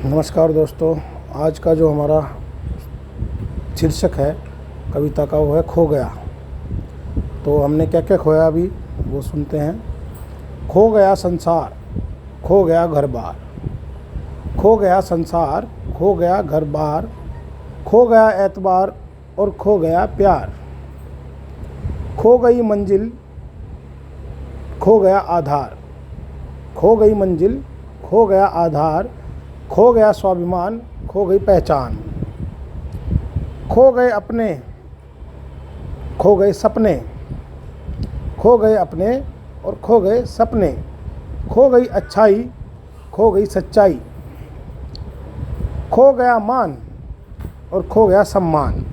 नमस्कार दोस्तों। आज का जो हमारा शीर्षक है कविता का वो है खो गया। तो हमने क्या क्या खोया अभी वो सुनते हैं। खो गया संसार, खो गया घर बार, खो गया संसार, खो गया घर बार, खो गया एतबार और खो गया प्यार, खो गई मंजिल, खो गया आधार, खो गई मंजिल, खो गया आधार, खो गया स्वाभिमान, खो गई पहचान, खो गए अपने, खो गए सपने, खो गए अपने और खो गए सपने, खो गई अच्छाई, खो गई सच्चाई, खो गया मान और खो गया सम्मान,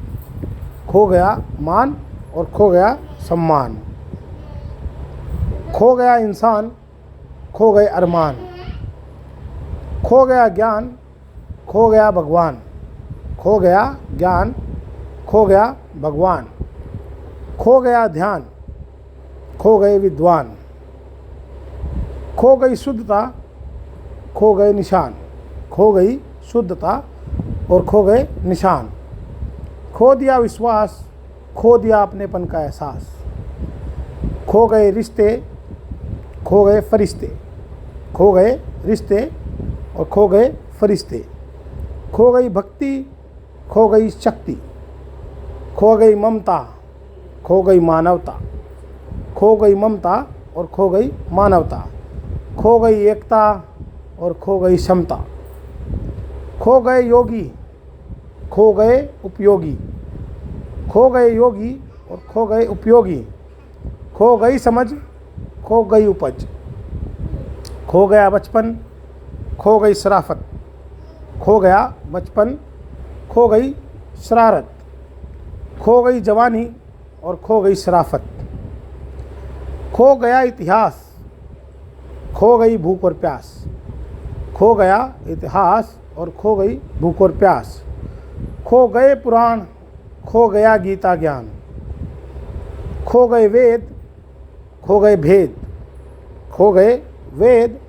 खो गया मान और खो गया सम्मान, खो गया इंसान, खो गए अरमान, खो गया ज्ञान, खो गया भगवान, खो गया ज्ञान, खो गया भगवान, खो गया ध्यान, खो गए विद्वान, खो गई शुद्धता, खो गए निशान, खो गई शुद्धता और खो गए निशान, खो दिया विश्वास, खो दिया अपनेपन का एहसास, खो गए रिश्ते, खो गए फरिश्ते, खो गए रिश्ते और खो गए फरिश्ते, खो गई भक्ति, खो गई शक्ति, खो गई ममता, खो गई मानवता, खो गई ममता और खो गई मानवता, खो गई एकता और खो गई समता, खो गए योगी, खो गए उपयोगी, खो गए योगी और खो गए उपयोगी, खो गई समझ, खो गई उपज, खो गया बचपन, खो गई शराफत, खो गया बचपन, खो गई शरारत, खो गई जवानी और खो गई शराफत, खो गया इतिहास, खो गई भूख और प्यास, खो गया इतिहास और खो गई भूख और प्यास, खो गए पुराण, खो गया गीता ज्ञान, खो गए वेद, खो गए भेद, खो गए वेद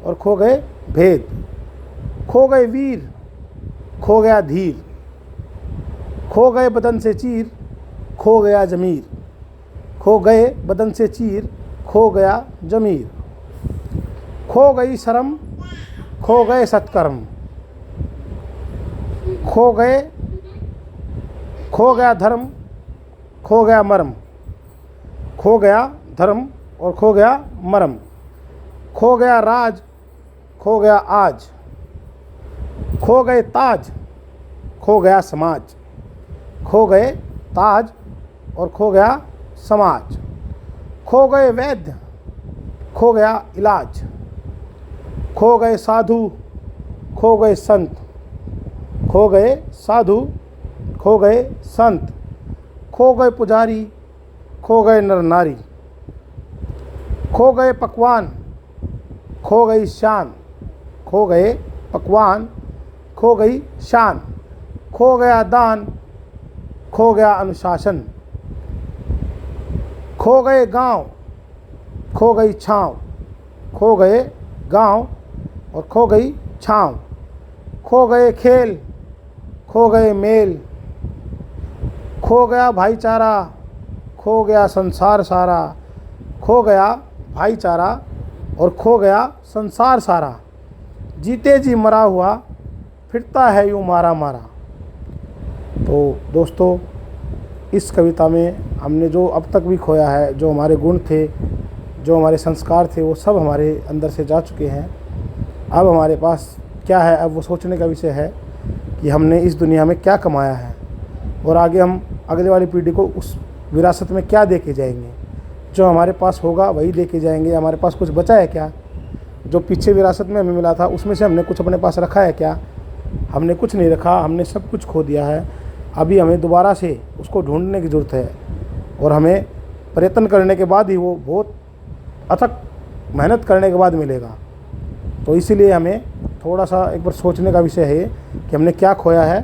और खो गए भेद, खो गए वीर, खो गया धीर, खो गए बदन से चीर, खो गया जमीर, खो गए बदन से चीर, खो गया जमीर, खो गई शर्म, खो गए सत्कर्म, खो गए, खो गया धर्म, खो गया मर्म, खो गया धर्म और खो गया मर्म, खो गया राज, खो गया आज, खो गए ताज, खो गया समाज, खो गए ताज और खो गया समाज, खो गए वैद्य, खो गया इलाज, खो गए साधु, खो गए संत, खो गए साधु, खो गए संत, खो गए पुजारी, खो गए नर नारी, खो गए पकवान, खो गई शान, खो गए पकवान, खो गई शान, खो गया दान, खो गया अनुशासन, खो गए गांव, खो गई छाँव, खो गए गांव और खो गई छाँव, खो गए खेल, खो गए मेल, खो गया भाईचारा, खो गया संसार सारा, खो गया भाईचारा और खो गया संसार सारा, जीते जी मरा हुआ फिरता है यूँ मारा मारा। तो दोस्तों, इस कविता में हमने जो अब तक भी खोया है, जो हमारे गुण थे, जो हमारे संस्कार थे, वो सब हमारे अंदर से जा चुके हैं। अब हमारे पास क्या है, अब वो सोचने का विषय है कि हमने इस दुनिया में क्या कमाया है और आगे हम अगले वाली पीढ़ी को उस विरासत में क्या दे के जाएंगे। जो हमारे पास होगा वही दे के जाएंगे। हमारे पास कुछ बचा है क्या? जो पीछे विरासत में हमें मिला था उसमें से हमने कुछ अपने पास रखा है क्या? हमने कुछ नहीं रखा, हमने सब कुछ खो दिया है। अभी हमें दोबारा से उसको ढूंढने की ज़रूरत है और हमें प्रयत्न करने के बाद ही वो बहुत अथक मेहनत करने के बाद मिलेगा। तो इसीलिए हमें थोड़ा सा एक बार सोचने का विषय है कि हमने क्या खोया है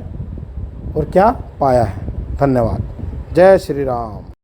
और क्या पाया है। धन्यवाद। जय श्री राम।